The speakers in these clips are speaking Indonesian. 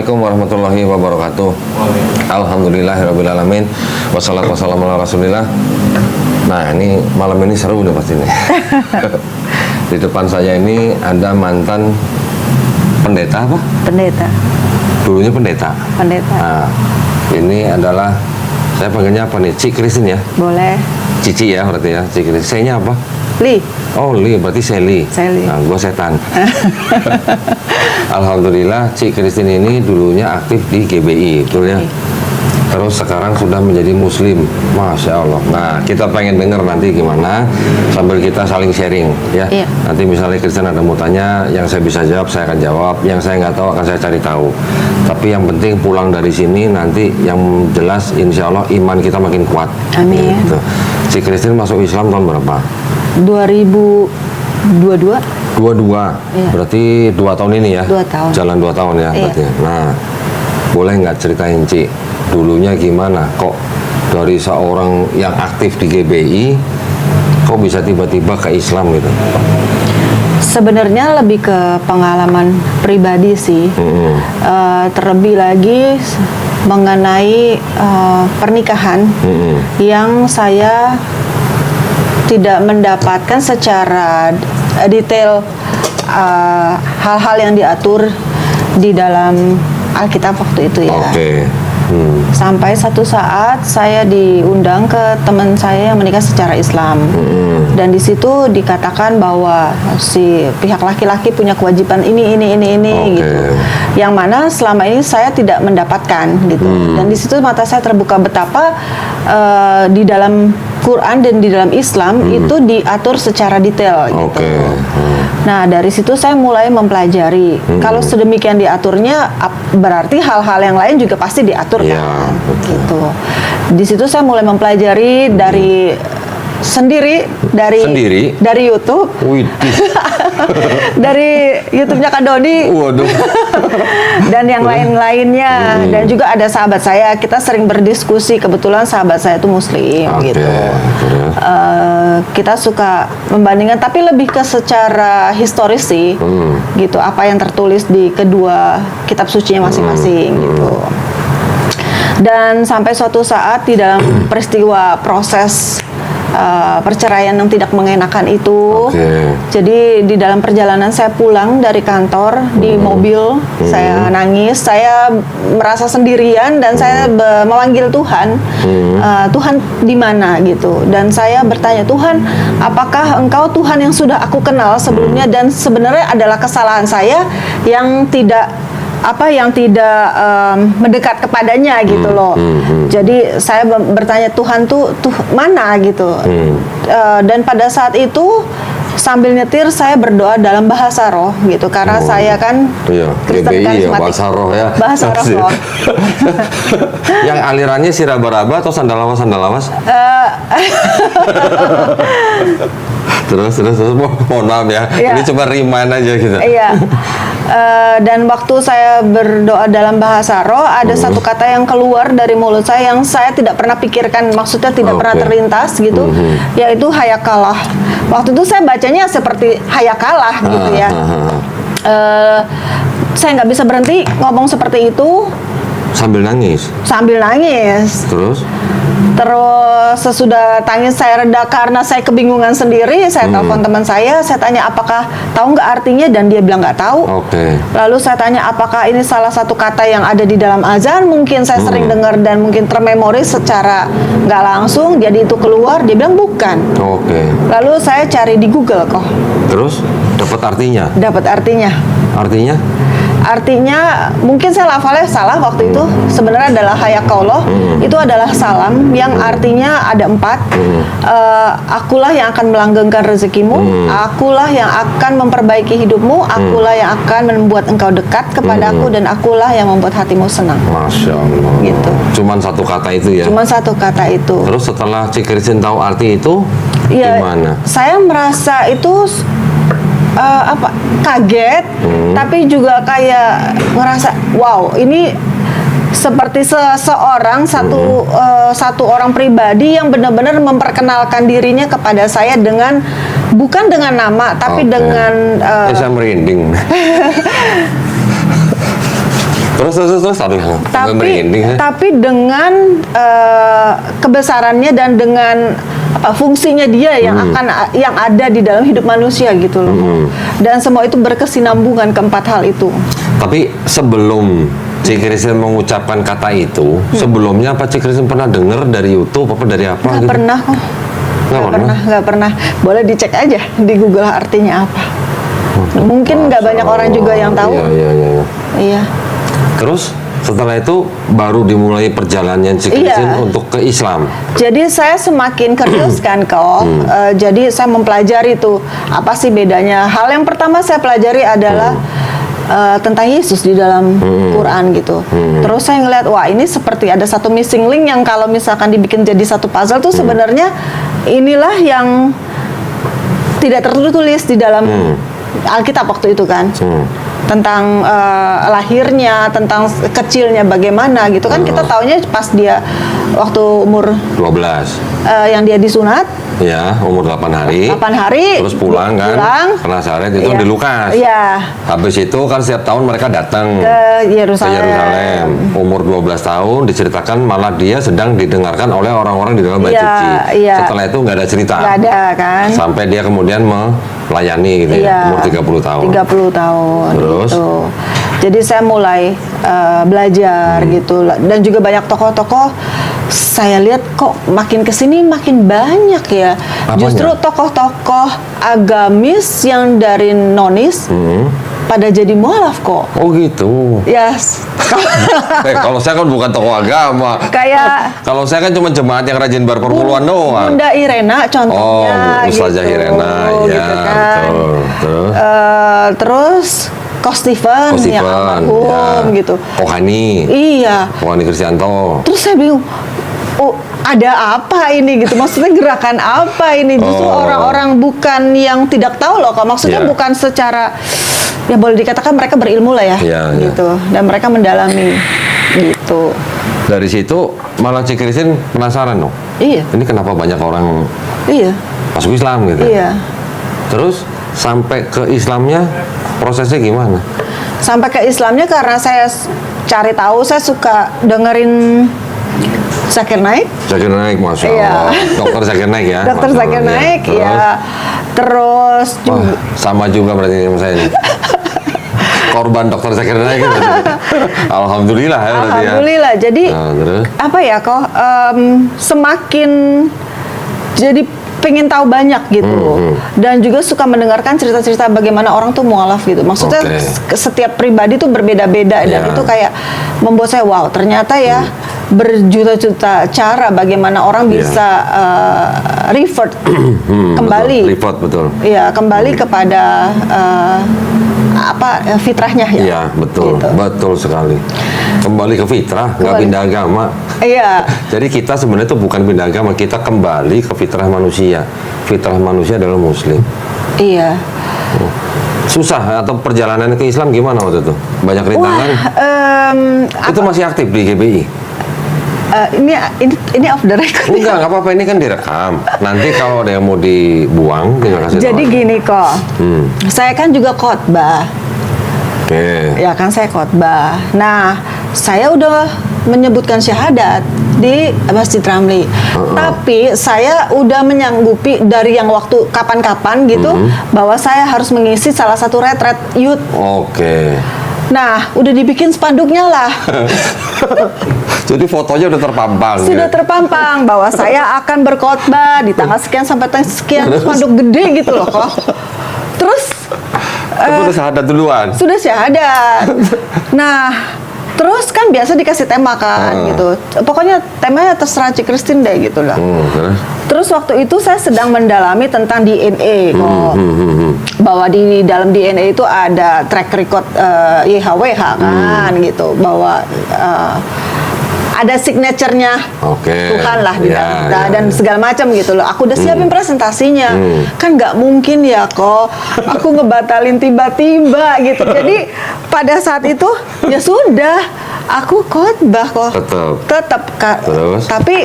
Assalamualaikum warahmatullahi wabarakatuh. Alhamdulillahirrabbilalamin. Wassalatu wassalamu ala rasulillah. Nah, ini malam ini seru nih pasti nih. Di depan saya ini ada mantan pendeta apa? Pendeta. Dulunya pendeta. Pendeta. Nah, ini adalah, saya panggilnya apa nih? Cik Kristin ya? Boleh. Cici ya berarti ya, Cik Kristin. Saya-nya apa? Li. Oh, Li, berarti Seli. Seli. Nah, gua setan. Alhamdulillah, Cik Kristin ini dulunya aktif di GBI, betul ya? Terus sekarang sudah menjadi muslim. Masya Allah. Nah, kita pengen dengar nanti gimana, sambil kita saling sharing ya. Iya. Nanti misalnya Kristen ada mau tanya, yang saya bisa jawab saya akan jawab, yang saya nggak tahu akan saya cari tahu. Tapi yang penting pulang dari sini nanti yang jelas insya Allah iman kita makin kuat. Amin. Gitu. Cik Kristin masuk Islam tahun berapa? 2022. 22. Iya. Berarti 2 tahun ini ya? 2 tahun. Jalan 2 tahun ya Iya. berarti. Nah, boleh nggak ceritain Cik, dulunya gimana? Kok dari seorang yang aktif di GBI, kok bisa tiba-tiba ke Islam gitu? Sebenarnya lebih ke pengalaman pribadi sih. Terlebih lagi mengenai pernikahan yang saya tidak mendapatkan secara detail hal-hal yang diatur di dalam Alkitab waktu itu ya. Oke. Sampai satu saat saya diundang ke teman saya yang menikah secara Islam, dan di situ dikatakan bahwa si pihak laki-laki punya kewajiban ini Oke. gitu, yang mana selama ini saya tidak mendapatkan gitu. Dan di situ mata saya terbuka betapa di dalam Quran dan di dalam Islam itu diatur secara detail gitu. Oke. Nah, dari situ saya mulai mempelajari. Kalau sedemikian diaturnya, berarti hal-hal yang lain juga pasti diatur Iya, kan? betul. Gitu. Di situ saya mulai mempelajari dari sendiri dari YouTube. Wih. Dari YouTube-nya Kak Dodi. Waduh. Dan yang lain-lainnya, dan juga ada sahabat saya, kita sering berdiskusi, kebetulan sahabat saya itu muslim. Oke, Gitu. terus? Kita suka membandingkan, tapi lebih ke secara historis sih, gitu, apa yang tertulis di kedua kitab sucinya masing-masing gitu. Dan sampai suatu saat di dalam peristiwa proses perceraian yang tidak mengenakan itu, jadi di dalam perjalanan saya pulang dari kantor di mobil, saya nangis, saya merasa sendirian dan saya memanggil Tuhan, Tuhan di mana gitu, dan saya bertanya, Tuhan, apakah Engkau Tuhan yang sudah aku kenal sebelumnya, dan sebenarnya adalah kesalahan saya yang tidak mendekat kepadanya gitu loh. Jadi saya bertanya, Tuhan tuh mana gitu. Dan pada saat itu sambil nyetir saya berdoa dalam bahasa roh gitu, karena saya kan Kristen GBI ya, karismatik. bahasa roh ya. Bahasa roh. Yang alirannya si raba-raba atau sandal-lawas? Terus mohon maaf ya. Iya. Ini cuma remind aja gitu. Iya. Dan waktu saya berdoa dalam bahasa roh, ada satu kata yang keluar dari mulut saya yang saya tidak pernah pikirkan, maksudnya tidak pernah terlintas gitu, yaitu hayakalah. Waktu itu saya bacanya seperti hayakalah gitu ya. Saya nggak bisa berhenti ngomong seperti itu Sambil nangis. Terus sesudah tangis saya reda karena saya kebingungan sendiri, saya telepon teman saya tanya apakah tahu nggak artinya, dan dia bilang nggak tahu. Lalu saya tanya apakah ini salah satu kata yang ada di dalam azan, mungkin saya sering dengar dan mungkin termemori secara nggak langsung, jadi itu keluar, dia bilang bukan. Lalu saya cari di Google kok. Terus dapat artinya? Dapat artinya. Artinya mungkin saya lafalnya salah waktu itu, sebenarnya adalah hayakallah. Itu adalah salam yang artinya ada 4. Akulah yang akan melanggengkan rezekimu, akulah yang akan memperbaiki hidupmu, akulah yang akan membuat engkau dekat kepadaku, dan akulah yang membuat hatimu senang. Masya Allah. Gitu. Cuman satu kata itu ya? Cuman satu kata itu. Terus setelah Cik Kristin tahu arti itu, gimana? Saya merasa itu kaget, tapi juga kayak ngerasa wow, ini seperti seseorang satu orang pribadi yang benar-benar memperkenalkan dirinya kepada saya dengan bukan dengan nama tapi dengan saya merinding. Terus, aduh, merinding, ya. tapi dengan kebesarannya dan dengan fungsinya dia yang ada di dalam hidup manusia gitu loh. Dan semua itu berkesinambungan keempat hal itu. Tapi sebelum Cik Christine mengucapkan kata itu, sebelumnya apa Cik Christine pernah dengar dari YouTube apa dari apa? Nggak gitu? pernah kok. Nggak pernah. Boleh dicek aja di Google artinya apa. Mungkin nggak banyak orang juga yang tahu. Iya. Terus setelah itu baru dimulai perjalanan Cik Christine untuk ke Islam. Jadi saya semakin curious kan kok. Jadi saya mempelajari tuh apa sih bedanya. Hal yang pertama saya pelajari adalah tentang Yesus di dalam Quran gitu. Terus saya ngeliat, wah ini seperti ada satu missing link yang kalau misalkan dibikin jadi satu puzzle tuh sebenarnya inilah yang tidak tertulis di dalam Alkitab waktu itu kan. Tentang lahirnya, tentang kecilnya bagaimana gitu kan. Kita taunya pas dia waktu umur 12. Yang dia disunat. Ya, umur 8 hari. 8 hari. Terus pulang kan. Ke Nazaret itu di Lukas. Iya. Habis itu kan setiap tahun mereka datang ke Yerusalem. Umur 12 tahun diceritakan malah dia sedang didengarkan oleh orang-orang di dalam bait suci. Setelah itu nggak ada cerita. Nggak ada kan. Sampai dia kemudian melayani gitu ya, umur 30 tahun. 30 tahun. Terus? Gitu. Jadi saya mulai belajar gitu. Dan juga banyak tokoh-tokoh saya lihat kok makin kesini makin banyak ya. Apanya? Justru tokoh-tokoh agamis yang dari nonis pada jadi mualaf kok. Oh gitu. Yes. Kalau saya kan bukan tokoh agama. Kayak kalau saya kan cuma jemaat yang rajin berperpuluhan doang. Bunda Irena contohnya. Oh, Ustazah gitu. Irena, ya Gitu kan. betul. Terus Ko Stephen yang almarhum gitu. Kohani. Iya. Kohani Kristianto. Terus saya bingung, oh ada apa ini gitu? Maksudnya gerakan apa ini? Justru orang-orang bukan yang tidak tahu loh. Kalau maksudnya bukan secara, ya boleh dikatakan mereka berilmu lah ya, gitu. Dan mereka mendalami gitu. Dari situ malah Cik Christine penasaran dong. Iya. Ini kenapa banyak orang masuk Islam gitu? Iya. Terus sampai ke Islamnya prosesnya gimana? Sampai ke Islamnya karena saya cari tahu, saya suka dengerin Zakir Naik. Zakir Naik, Masya Allah. Dokter Zakir Naik ya? Dokter Zakir Naik, ya. Terus juga. Sama juga berarti sama saya nih. Korban Dokter Zakir Naik. Alhamdulillah ya berarti ya. Alhamdulillah. Jadi, terus? apa ya kok, semakin jadi pengen tahu banyak gitu. Dan juga suka mendengarkan cerita-cerita bagaimana orang tuh mualaf gitu. Maksudnya setiap pribadi tuh berbeda-beda. Dan itu kayak membuat saya, wow ternyata ya berjuta-juta cara bagaimana orang bisa revert kembali. Revert, betul. Iya, kembali kepada fitrahnya ya. Iya, betul. Gitu. Betul sekali. Kembali ke fitrah, nggak pindah agama. Iya. Jadi kita sebenarnya itu bukan pindah agama, kita kembali ke fitrah manusia. Fitrah manusia adalah Muslim. Iya. Susah atau perjalanan ke Islam gimana waktu itu? Banyak rintangan? Itu masih aktif di GBI? Ini off the record. Enggak apa-apa, ini kan direkam. Nanti kalau ada yang mau dibuang, tinggal kasih tahu. Jadi gini kok, saya kan juga khotbah. Ya kan saya khotbah. Nah, saya udah menyebutkan syahadat di Masjid Ramli. Tapi saya udah menyanggupi dari yang waktu kapan-kapan gitu bahwa saya harus mengisi salah satu retret youth. Nah, udah dibikin spanduknya lah. Jadi fotonya udah terpampang. Sudah terpampang bahwa saya akan berkhotbah di tanggal sekian sampai tanggal sekian, spanduk gede gitu loh kok. Terus udah syahadat duluan. Sudah syahadat. Nah, terus kan biasa dikasih tema kan gitu. Pokoknya temanya terserah Cik Christine deh gitu lah. Terus waktu itu saya sedang mendalami tentang DNA kok. Bahwa di dalam DNA itu ada track record YHWH kan gitu. Bahwa ada signaturenya Tuhan lah di dalam kita dan segala macam gitu loh. Aku udah siapin presentasinya. Kan nggak mungkin ya kok aku ngebatalin tiba-tiba gitu. Jadi pada saat itu ya sudah aku khotbah kok. Tetap. Tapi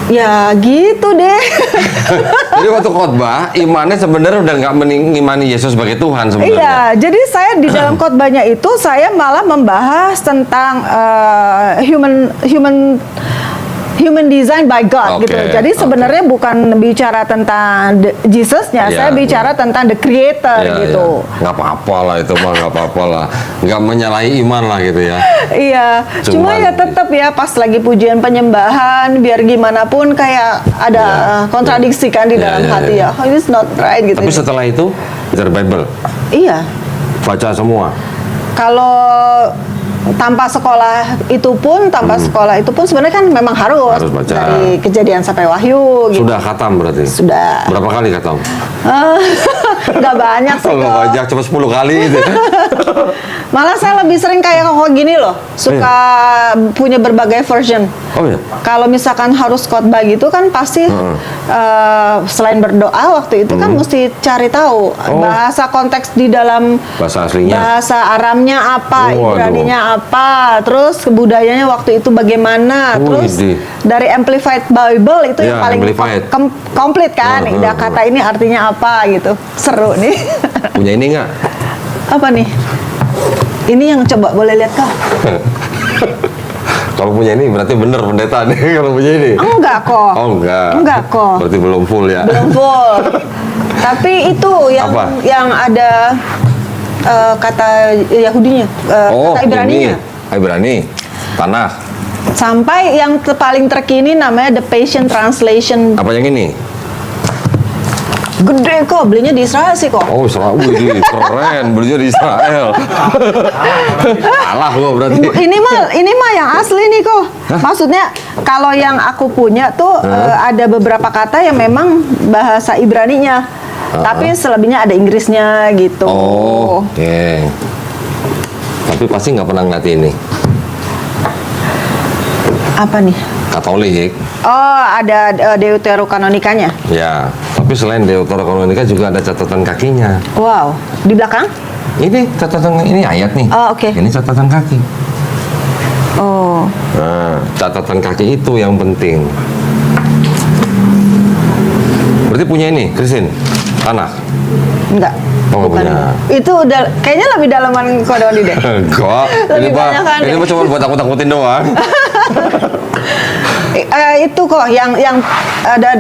Ya gitu deh. Jadi waktu khotbah, imannya sebenarnya udah nggak mengimani Yesus sebagai Tuhan sebenarnya. Iya, jadi saya di dalam khotbahnya itu saya malah membahas tentang human design by God Oke, gitu. Jadi sebenarnya bukan bicara tentang Jesusnya, Iya, saya bicara tentang the Creator Iya, gitu. iya. Nggak apa-apa lah itu mah, nggak apa-apa lah. Nggak menyalahi iman lah gitu ya. Iya, cuma Cuman- ya tetap ya pas lagi pujian penyembahan, biar gimana pun kayak ada kontradiksi kan di Iya, dalam iya, hati iya. ya. Oh, it's not right gitu. Tapi setelah itu, baca Bible, Iya, baca semua. kalau tanpa sekolah itu pun sebenarnya kan memang harus Harus baca. dari Kejadian sampai Wahyu gitu. Sudah khatam berarti? Sudah. Berapa kali khatam? Nggak banyak sih Kalau kok. banyak cuma 10 kali gitu. Malah saya lebih sering kayak kok gini loh, suka punya berbagai version. Oh ya? Kalau misalkan harus khotbah gitu kan pasti selain berdoa waktu itu kan mesti cari tahu bahasa konteks di dalam Bahasa aslinya. bahasa Aramnya apa, Waduh. Ibraninya apa, terus kebudayanya waktu itu bagaimana, terus Widih. dari Amplified Bible itu yang Ya, paling Amplified. komplit kan, Ida kata ini artinya apa gitu, seru nih. Punya ini nggak? Apa nih? Ini yang coba boleh lihat kah? Kalau punya ini berarti bener pendeta nih kalau punya ini. Enggak kok. Oh enggak. Enggak kok. Berarti belum full ya. Belum full. Tapi itu Apa? yang ada kata Yahudinya, kata Ibraninya. ini. Ibrani. Tanah. Sampai yang paling terkini namanya The Passion Translation. Apa yang ini? Gede kok, belinya di Israel sih kok. Oh, Israel. Wih, keren. Belinya di Israel. Salah gua berarti. Ini mah yang asli nih kok. Maksudnya kalau yang aku punya tuh ada beberapa kata yang memang bahasa Ibraninya. Tapi selebihnya ada Inggrisnya gitu. Oh, oke. Tapi pasti nggak pernah ngeliat ini. Apa nih? Katolik. Oh, ada Deuterokanonikanya. Ya. Tapi selain Deuterokanonika juga ada catatan kakinya. Wow, di belakang? Ini catatan ini ayat nih. Oh, oke. Ini catatan kaki. Oh, Nah, catatan kaki itu yang penting. Berarti punya ini, Christine, tanah. enggak. Oh, nggak punya. Itu udah kayaknya lebih dalaman Kodoni deh. Enggak, ini Lebih banyak kan ini ya? mah cuma buat takut-takutin doang. Itu kok yang ada.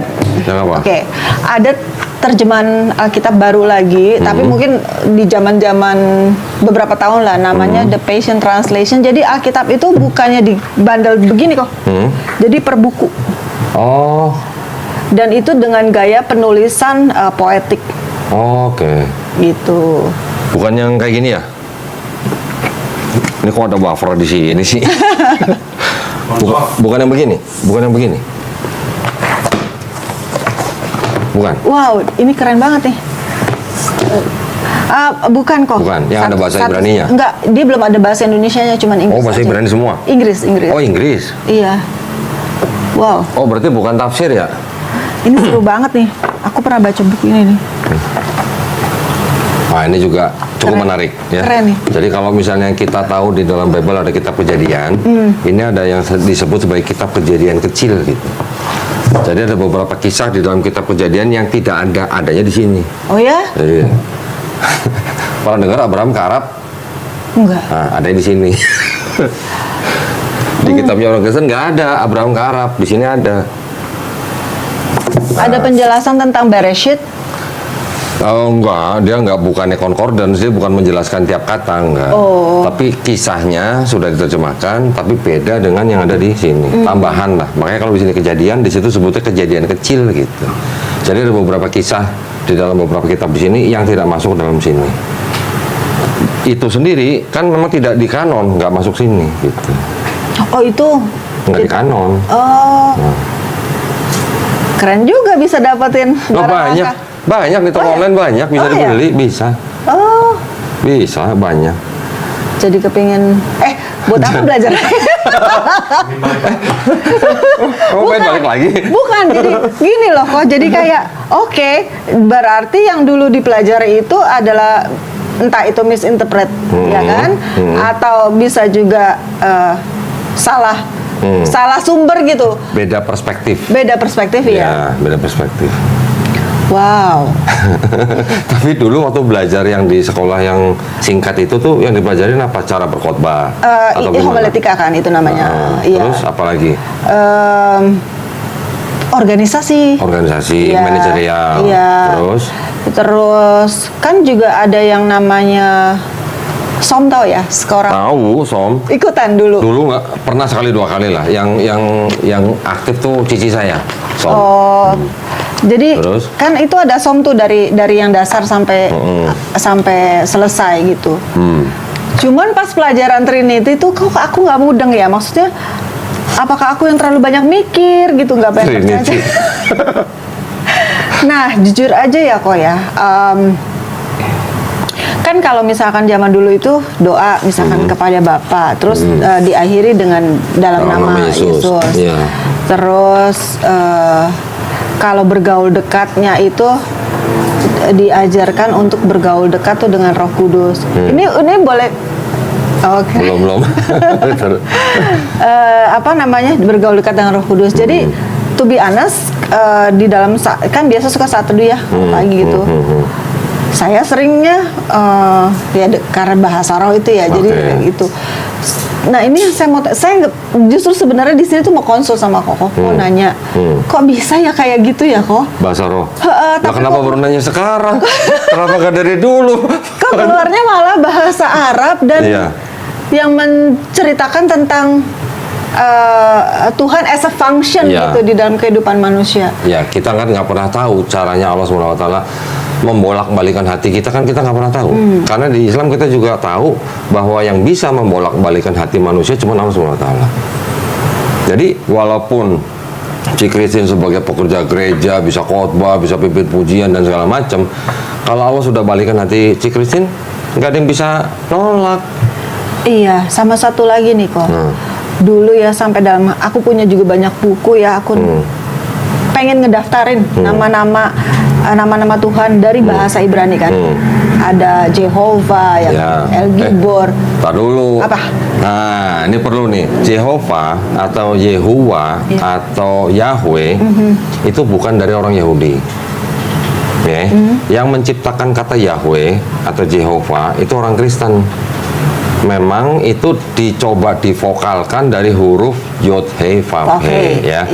Yang apa? Oke, ada terjemahan Alkitab baru lagi, tapi mungkin di zaman-zaman beberapa tahun lah, namanya The Passion Translation. Jadi Alkitab itu bukannya dibandel begini kok, jadi per buku. Oh, Dan itu dengan gaya penulisan poetik oke. gitu. Bukan yang kayak gini ya? Ini kok ada buffer di sini sih? Bukan yang begini, bukan yang begini. Bukan. Wow, ini keren banget nih. Bukan kok. Bukan, yang ada bahasa Ibraninya? Enggak, dia belum ada bahasa Indonesianya, cuman Inggris. Oh, bahasa aja. Ibrani semua? Inggris. Oh, Inggris. Iya. Wow, Oh, berarti bukan tafsir ya? ini seru banget nih. Aku pernah baca buku ini nih. Nah, ini juga cukup Keren. menarik ya. Keren nih. Jadi kalau misalnya kita tahu di dalam Bible ada kitab Kejadian, ini ada yang disebut sebagai kitab Kejadian kecil gitu. Jadi ada beberapa kisah di dalam kitab Kejadian yang tidak adanya di sini. Oh ya? Iya. Pernah dengar Abraham ke Arab? Enggak. Nah, ada di sini. Di kitabnya orang Kristen nggak ada Abraham ke Arab, di sini ada. Ada penjelasan tentang Bereshit. Oh enggak, dia enggak, bukannya concordance, dia bukan menjelaskan tiap kata, enggak. Oh. Tapi kisahnya sudah diterjemahkan, tapi beda dengan yang ada di sini. Tambahan lah. Makanya kalau di sini kejadian, di situ sebutnya kejadian kecil gitu. Jadi ada beberapa kisah di dalam beberapa kitab di sini yang tidak masuk dalam sini. Itu sendiri kan memang tidak di kanon, nggak masuk sini gitu. Oh itu. Nggak di kanon. Oh. Keren juga bisa dapetin Oh, barang banyak. langka. Banyak di toko Oh, ya? online banyak bisa Oh, ya? dibeli, bisa. Oh. Bisa banyak. Jadi kepingin. Buat apa belajar? Kamu pengen balik lagi? Bukan, jadi gini loh kok. Jadi kayak, oke, berarti yang dulu dipelajari itu adalah entah itu misinterpret, ya kan? Atau bisa juga salah salah sumber gitu. Beda perspektif. Beda perspektif ya. Beda perspektif. Wow. Tapi dulu waktu belajar yang di sekolah yang singkat itu tuh yang dipelajarin apa? Cara berkhotbah atau gimana? Homiletika kan itu namanya. Iya. Terus apa lagi? Organisasi, iya, manajerial. Iya. Terus kan juga ada yang namanya SOM, tahu ya? Sekolah. Tahu SOM. Ikutan dulu. Dulu nggak pernah, sekali dua kali lah. Yang aktif tuh cici saya. SOM. Oh. Jadi Terus? kan itu ada SOM tuh dari yang dasar sampai selesai gitu. Cuman pas pelajaran Trinity tuh kok aku nggak mudeng ya, maksudnya apakah aku yang terlalu banyak mikir gitu, nggak banyak percaya? Nah jujur aja ya kok ya, kan kalau misalkan zaman dulu itu doa misalkan kepada Bapa, terus diakhiri dengan dalam nama Yesus. Yeah. Terus kalau bergaul dekatnya itu diajarkan untuk bergaul dekat tuh dengan Roh Kudus. Ini boleh. Oke. Belum. Apa namanya, bergaul dekat dengan Roh Kudus. Jadi to be honest, di dalam kan biasa suka saat teduh ya pagi gitu. Saya seringnya karena bahasa roh itu ya, jadi kayak gitu. Nah ini saya justru sebenarnya di sini tuh mau konsul sama Koko, mau nanya, kok bisa ya kayak gitu ya kok? Bahasa roh. Tapi kenapa baru nanya sekarang? Kenapa gak dari dulu? Kok keluarnya malah bahasa Arab dan yang menceritakan tentang Tuhan as a function gitu di dalam kehidupan manusia. Ya, kita kan nggak pernah tahu caranya Allah SWT membolak-balikan hati kita, kan kita nggak pernah tahu. Karena di Islam kita juga tahu bahwa yang bisa membolak-balikan hati manusia cuma Allah SWT. Jadi walaupun si Christine sebagai pekerja gereja bisa khotbah, bisa pimpin pujian dan segala macam, kalau Allah sudah balikan hati si Christine, nggak ada yang bisa nolak. Iya, sama satu lagi nih kok. Dulu ya sampai dalam, aku punya juga banyak buku ya, aku pengen ngedaftarin nama-nama Tuhan dari bahasa Ibrani kan. Ada Jehovah, El Gibor. Tar dulu. Apa? Nah, ini perlu nih. Jehovah atau Yehuwa atau Yahweh itu bukan dari orang Yahudi. Yang menciptakan kata Yahweh atau Jehovah itu orang Kristen. Memang itu dicoba divokalkan dari huruf Yod He Vav He ya.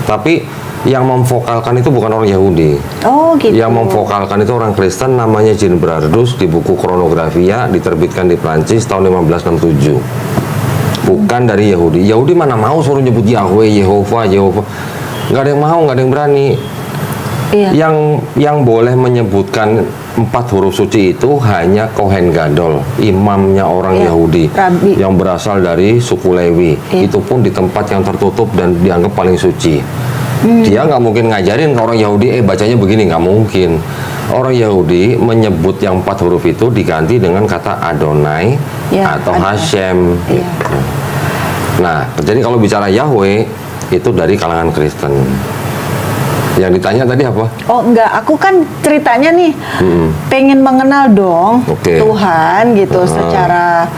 Tapi yang memvokalkan itu bukan orang Yahudi. Oh gitu. Yang memvokalkan itu orang Kristen, namanya Jean Bradus, di buku Chronographia, diterbitkan di Prancis tahun 1567. Bukan dari Yahudi. Yahudi mana mau suruh nyebut Yahweh, Yehovah. Nggak ada yang mau, nggak ada yang berani. Yang boleh menyebutkan 4 huruf suci itu hanya Kohen Gadol, imamnya orang Yahudi, Rabi, yang berasal dari suku Lewi. Itu pun di tempat yang tertutup dan dianggap paling suci. Dia nggak mungkin ngajarin ke orang Yahudi, bacanya begini, nggak mungkin. Orang Yahudi menyebut yang 4 huruf itu diganti dengan kata Adonai atau Hashem. Gitu. Nah, jadi kalau bicara Yahweh itu dari kalangan Kristen. Yang ditanya tadi apa? Oh enggak, aku kan ceritanya nih pengen mengenal dong Tuhan gitu secara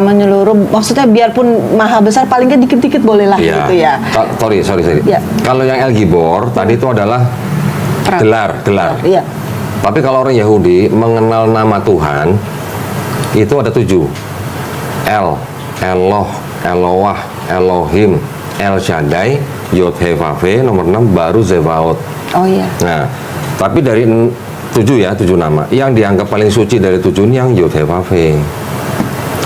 menyeluruh. Maksudnya biarpun maha besar, paling kan dikit-dikit boleh lah gitu ya. Sorry. Kalau yang El Gibor tadi itu adalah gelar. Iya. Tapi kalau orang Yahudi mengenal nama Tuhan itu ada 7. Eloh, Eloah, Elohim, El Shaddai, Yod He Vav He, nomor 6 baru Zebaot. Oh iya. Nah, tapi dari 7 nama. Yang dianggap paling suci dari 7 ini yang Yod He Vav He.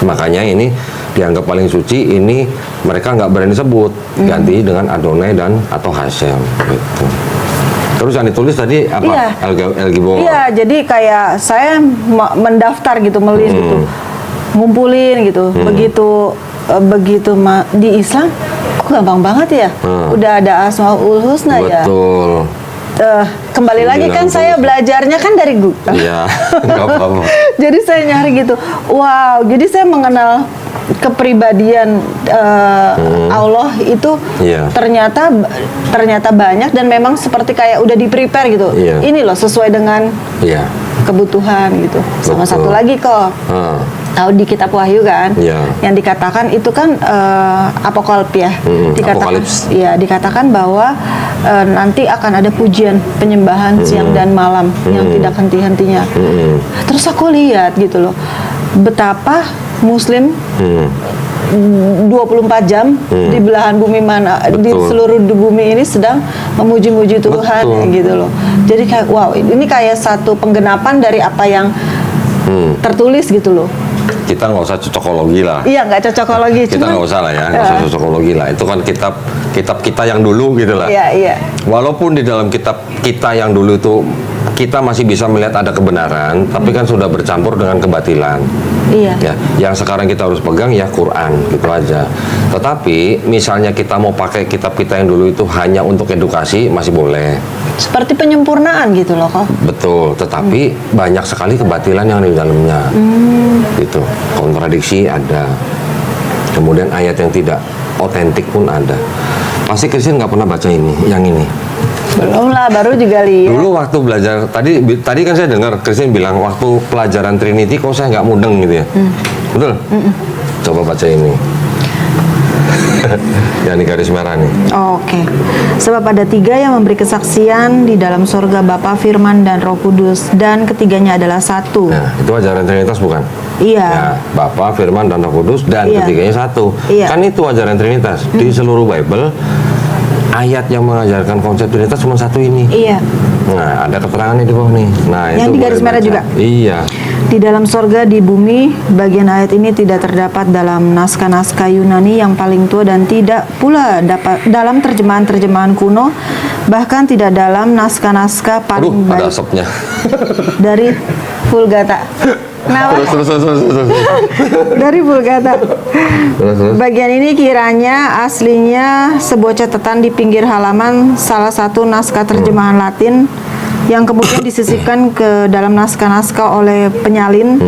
Makanya ini dianggap paling suci, ini mereka nggak berani sebut, ganti dengan Adonai dan atau Hashem gitu. Terus yang ditulis tadi apa? Iya. El Gibor. Iya, jadi kayak saya mendaftar gitu, melis gitu, ngumpulin gitu. Begitu di Islam kok gampang banget ya. Udah ada Asmaul Husna ya. Betul. Kembali lagi kan saya belajarnya kan dari Google. Iya, nggak apa-apa. Jadi saya nyari gitu. Wow, jadi saya mengenal kepribadian Allah itu ternyata banyak dan memang seperti kayak udah di-prepare gitu. Ini loh sesuai dengan kebutuhan gitu. Sama satu lagi kok. tahu di kitab Wahyu kan, Iya. yang dikatakan itu kan apokalip ya, Apokalips. dikatakan bahwa nanti akan ada pujian penyembahan siang dan malam yang tidak henti-hentinya. Terus aku lihat gitu loh, betapa Muslim 24 jam di belahan bumi mana, di Betul. seluruh bumi ini sedang memuji-muji Tuhan Betul. gitu loh. Jadi kayak wow, ini kayak satu penggenapan dari apa yang tertulis gitu loh. Kita nggak usah cocokologi lah. Iya, nggak cocokologi. Kita nggak usah lah ya, nggak usah cocokologi lah. Itu kan kitab kita yang dulu gitu lah. Iya, iya. Walaupun di dalam kitab kita yang dulu itu kita masih bisa melihat ada kebenaran, tapi kan sudah bercampur dengan kebatilan. Iya. Ya, yang sekarang kita harus pegang ya Quran, gitu aja. Tetapi misalnya kita mau pakai kitab kita yang dulu itu hanya untuk edukasi, masih boleh. Seperti penyempurnaan gitu loh kok. Betul, tetapi banyak sekali kebatilan yang di dalamnya. Gitu. Kontradiksi ada. Kemudian ayat yang tidak otentik pun ada. Pasti Kristen nggak pernah baca ini, yang ini. Belum lah, baru juga lihat. Dulu waktu belajar, tadi kan saya dengar Kristen bilang waktu pelajaran Trinity kok saya nggak mudeng gitu ya. Betul? Coba baca ini. Yang di garis merah nih. Oke. Sebab ada 3 yang memberi kesaksian di dalam sorga, Bapa, Firman, dan Roh Kudus, dan ketiganya adalah satu. Nah, itu ajaran Trinitas bukan? Iya. Ya, Bapa, Firman, dan Roh Kudus, dan Iya. ketiganya satu. Iya. Kan itu ajaran Trinitas. Di seluruh Bible, ayat yang mengajarkan konsep Trinitas cuma satu ini. Iya. Nah, ada keterangannya di bawah nih. Nah, Yang itu di garis boleh merah baca. juga? Iya. Di dalam sorga, di bumi, bagian ayat ini tidak terdapat dalam naskah-naskah Yunani yang paling tua dan tidak pula dapat dalam terjemahan-terjemahan kuno, bahkan tidak dalam naskah-naskah Aduh, paling ada baik asapnya. dari Vulgata. Kenapa? Terus. Dari Vulgata. Terus. Bagian ini kiranya aslinya sebuah catatan di pinggir halaman salah satu naskah terjemahan Latin yang kemudian disisipkan ke dalam naskah-naskah oleh penyalin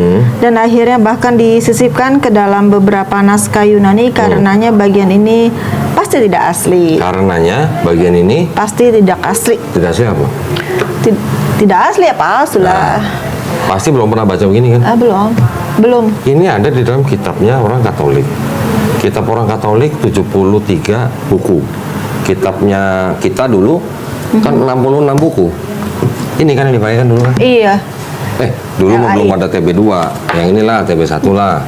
dan akhirnya bahkan disisipkan ke dalam beberapa naskah Yunani. Karenanya bagian ini pasti tidak asli. Karenanya bagian ini Pasti tidak asli. tidak siapa? Tidak asli ya palsu lah. Pasti belum pernah baca begini kan? Belum. Ini ada di dalam kitabnya orang Katolik. Kitab orang Katolik 73 buku. Kitabnya kita dulu kan 66 buku. Ini kan yang dipakai kan dulu kan? Iya. Dulu mah LAI. belum ada TB2. Yang inilah TB1 lah.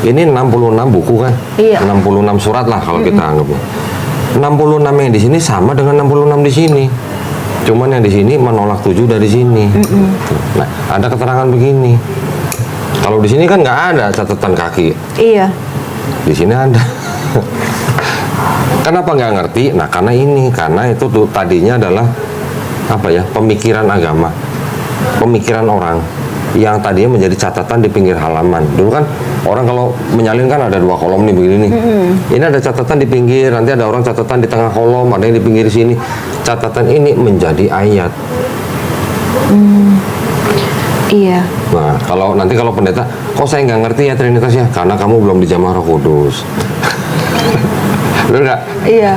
Ini 66 buku kan? Iya. 66 surat lah kalau kita anggapnya. 66 yang di sini sama dengan 66 di sini. Cuman yang di sini menolak 7 dari sini. Nah, ada keterangan begini. Kalau di sini kan nggak ada catatan kaki. Iya. Di sini ada. Kenapa nggak ngerti? Nah, karena itu tuh tadinya adalah apa ya, pemikiran agama, pemikiran orang yang tadinya menjadi catatan di pinggir halaman. Dulu kan orang kalau menyalin kan ada 2 kolom nih begini nih. Ini ada catatan di pinggir, nanti ada orang catatan di tengah kolom, ada yang di pinggir sini. Catatan ini menjadi ayat. Iya. Nah, kalau pendeta, kok saya nggak ngerti ya Trinitas ya? Karena kamu belum dijamah Roh Kudus. Bener nggak? Iya.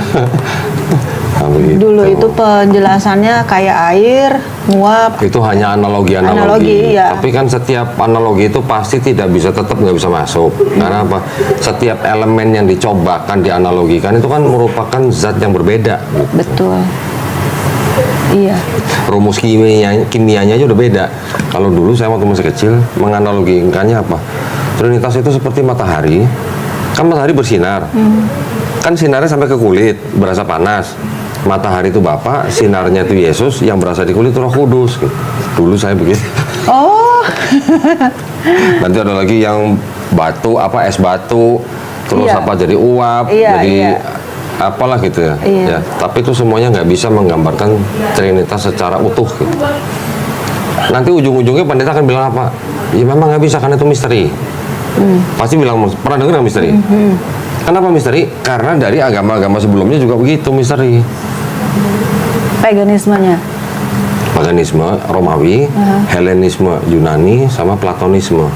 Nah, begitu. Dulu itu penjelasannya kayak air, nguap. Itu hanya analogi. Analogi, iya. Tapi kan setiap analogi itu pasti tetap nggak bisa masuk. Karena apa? Setiap elemen yang dicobakan dianalogikan itu kan merupakan zat yang berbeda. Betul. Iya. Rumus kimianya aja udah beda. Kalau dulu saya waktu masih kecil menganalogikannya apa? Trinitas itu seperti matahari. Kan matahari bersinar. Kan sinarnya sampai ke kulit, berasa panas. Matahari itu Bapa, sinarnya itu Yesus, yang berasa di kulit itu Roh Kudus. Dulu saya begitu. Oh. Nanti ada lagi yang batu, es batu, terus Iya. jadi uap, Iya, jadi iya. apalah gitu ya. Iya. Ya, tapi itu semuanya nggak bisa menggambarkan Trinitas secara utuh gitu. Nanti ujung-ujungnya pendeta akan bilang apa? Ya memang nggak bisa karena itu misteri. Pasti bilang, pernah dengar nggak misteri? Kenapa misteri? Karena dari agama-agama sebelumnya juga begitu misteri. Paganismenya. Paganisme Romawi, Helenisme Yunani, sama Platonisme.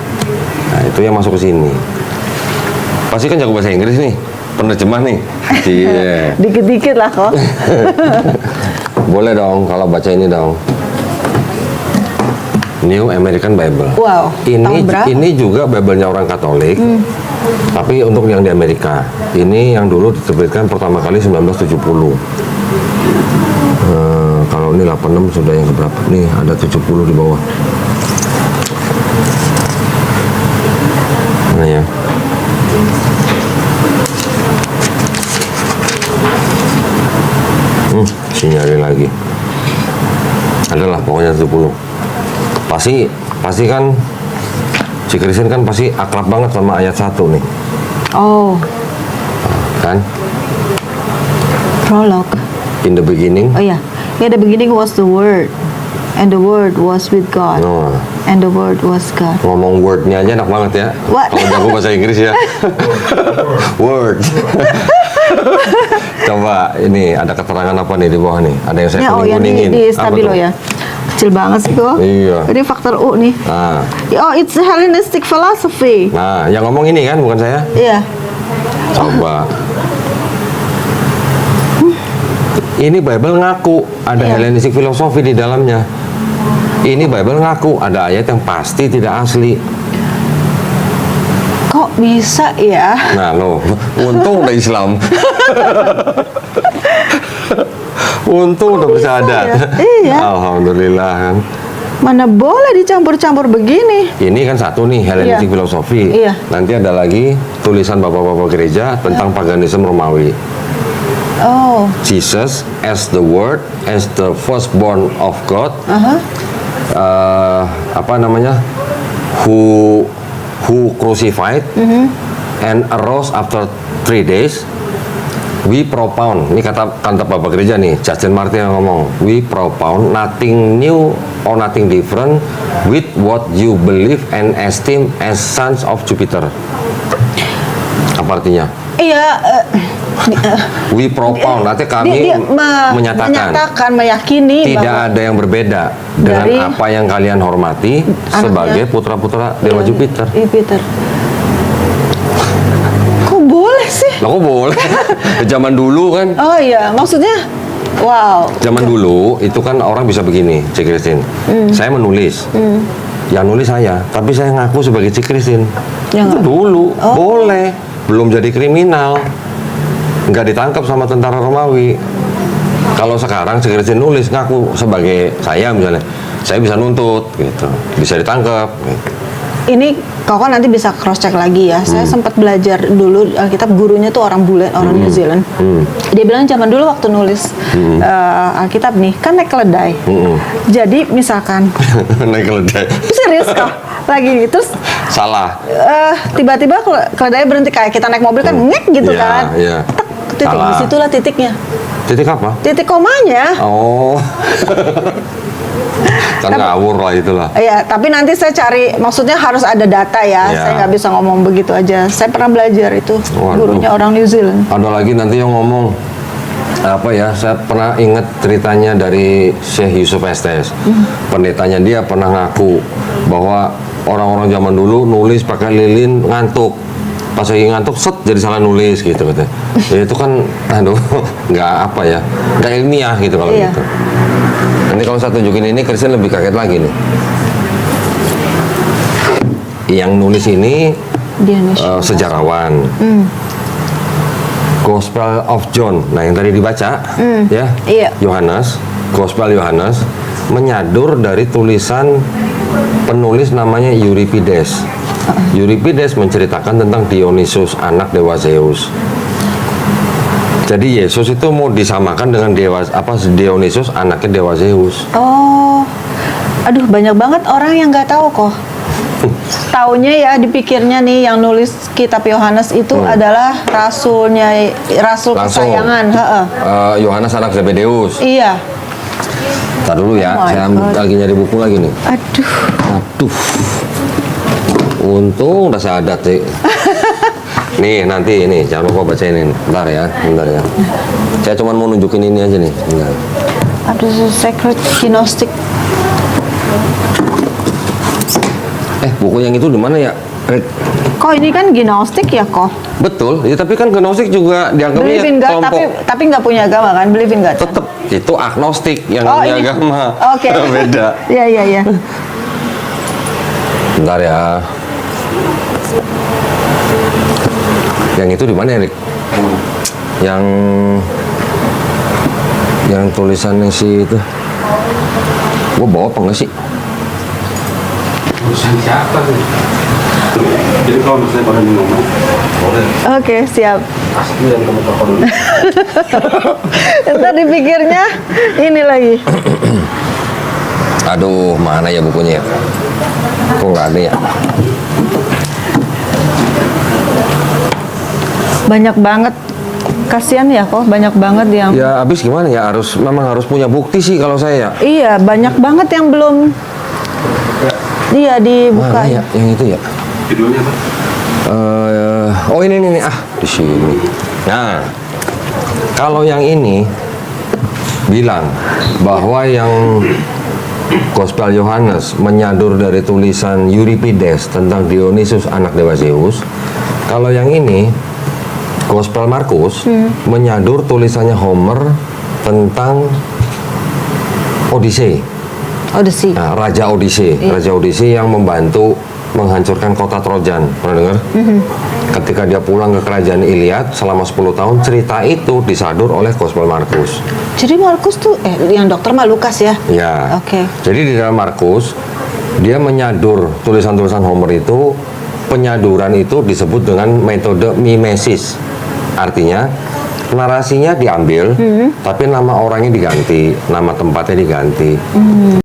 Nah, itu yang masuk ke sini. Pasti kan jago bahasa Inggris nih, penerjemah nih. Iya. Dikit-dikit lah kok. Boleh dong kalau baca ini dong. New American Bible. Wow, tahun berapa? Ini juga Bible-nya orang Katolik. Tapi untuk yang di Amerika, ini yang dulu diterbitkan pertama kali 1970. Kalau ini 86 sudah yang keberapa? Nih ada 70 di bawah. Mana ya? Nyari lagi. Adalah pokoknya 70. Pasti kan si Kristen kan pasti akrab banget sama ayat 1 nih. Oh, Kan? prolog. In the beginning. Oh ya, yeah, the beginning was the Word, and the Word was with God, Oh, and the Word was God. ngomong wordnya aja enak banget ya. What? Kalau jago bahasa Inggris ya. Word. Coba ini ada keterangan apa nih di bawah nih? Ada yang saya Ya, oh ya kuning-kuningin. di Apa stabilo tuh? ya. Kecil banget sih kok. Iya. Ini faktor U nih. Nah, Oh, it's Hellenistic philosophy. yang ngomong ini kan bukan saya. Iya. Coba. Ini Bible ngaku ada Iya. Hellenistic filosofi di dalamnya. Ini Bible ngaku ada ayat yang pasti tidak asli. Kok bisa ya? Nah loh, untung udah Islam. Untung udah bersahadat. ya? Iya. Alhamdulillah kan. Mana boleh dicampur-campur begini? Ini kan satu nih Hellenistic Iya. filosofi. Iya. Nanti ada lagi tulisan bapak-bapak gereja tentang paganisme Romawi. Oh, Jesus as the Word, as the firstborn of God. Apa namanya? Who crucified and arose after 3 days. We propound, ini kata bapak gereja nih, Justin Martin yang ngomong, we propound nothing new or nothing different with what you believe and esteem as sons of Jupiter. Apa artinya? iya. We propound, nanti kami menyatakan meyakini tidak bahwa ada yang berbeda dengan Dari apa yang kalian hormati anaknya. sebagai putra-putra Dewa Jupiter. Jupiter. Kok boleh sih? Lah kok boleh? Zaman dulu kan, Oh iya, maksudnya, wow. zaman dulu itu kan orang bisa begini, Cik Christine. Saya menulis, yang nulis saya, tapi saya ngaku sebagai Cik Christine. Ya Itu nggak? dulu boleh, belum jadi kriminal, nggak ditangkap sama tentara Romawi. Kalau sekarang Cik Christine nulis ngaku sebagai saya misalnya, saya bisa nuntut, gitu, bisa ditangkap. Gitu. Ini Koko nanti bisa cross check lagi ya. Saya sempat belajar dulu Alkitab, gurunya tuh orang bule, orang New Zealand. Dia bilang zaman dulu waktu nulis Alkitab nih kan naik keledai. Jadi misalkan Naik keledai. serius kok lagi nih terus Salah. tiba-tiba keledai berhenti kayak kita naik mobil kan ngek gitu Iya, kan. iya. Tek, titik Salah. disitulah titiknya. Titik apa? Titik komanya. Oh. Kan ngawur lah itulah. Iya, tapi nanti saya cari, maksudnya harus ada data ya. Iya. Saya nggak bisa ngomong begitu aja. Saya pernah belajar itu, Waduh. gurunya orang New Zealand. Ada lagi nanti yang ngomong apa ya? Saya pernah ingat ceritanya dari Syekh Yusuf Estes. Pendetanya dia pernah ngaku bahwa orang-orang zaman dulu nulis pakai lilin ngantuk. Pas lagi ngantuk, set jadi salah nulis gitu katanya. Ya itu kan, aduh, nggak apa ya, nggak ilmiah gitu kalau Iya. gitu. Nanti kalau saya tunjukin ini, Kristen lebih kaget lagi nih. Yang nulis ini Dionysius. sejarawan. Gospel of John. Nah, yang tadi dibaca ya. Iya. Yohanes, Gospel Yohanes menyadur dari tulisan penulis namanya Euripides. Euripides menceritakan tentang Dionysius, anak dewa Zeus. Jadi Yesus itu mau disamakan dengan Dionysius, anaknya dewa Zeus. Oh, aduh banyak banget orang yang nggak tahu kok. Taunya ya dipikirnya nih yang nulis kitab Yohanes itu adalah rasul Langsung. kesayangan. Heeh. Yohanes anak Zebedeus. Iya. Ntar dulu ya, Oh my saya God. lagi nyari buku lagi nih. Aduh. Aduh. Untung udah sadat sih. Nih nanti ini jangan lupa bacain ini. Bentar ya. Saya cuma mau nunjukin ini aja nih. Bentar. Aduh, Sacred Gnostic. Buku yang itu di mana ya? Kok ini kan Gnostik ya kok? Betul. Ya, tapi kan Gnostik juga dianggapnya Believe in God, kelompok tapi nggak punya agama kan? Believe in God. tetap itu agnostik yang Oh, punya ini. agama. Oke. Beda. Iya. Bentar ya. Yang itu di mana, Erik? Yang tulisannya si itu. Gua bawa apa enggak sih? Urusan siapa sih? Jadi kalau misalnya pada ngomong, boleh. Oke, siap. Pasti yang kamu telepon. Ntar dipikirnya ini lagi. Aduh, mana ya bukunya ya? Kok nggak ada ya? Banyak banget. Kasihan ya kok, banyak banget yang... Ya habis gimana ya? Memang harus punya bukti sih kalau saya. Iya, banyak banget yang belum... Iya, dibuka. Mana ya? Yang itu ya? Judulnya apa? Oh ini di sini. Nah, kalau yang ini bilang bahwa yang Gospel Yohanes menyadur dari tulisan Euripides tentang Dionysus anak dewa Zeus. Kalau yang ini Gospel Markus menyadur tulisannya Homer tentang Odyssey. Odyssey. Nah, Raja Odyssey, Raja Odyssey yang membantu menghancurkan kota Trojan. Pernah dengar? Ketika dia pulang ke kerajaan Iliad selama 10 tahun, cerita itu disadur oleh Gospel Markus. Jadi Markus tuh, yang dokter mah Lukas ya? Ya. Oke. Jadi di dalam Markus, dia menyadur tulisan-tulisan Homer itu, penyaduran itu disebut dengan metode mimesis. Artinya, narasinya diambil, tapi nama orangnya diganti, nama tempatnya diganti.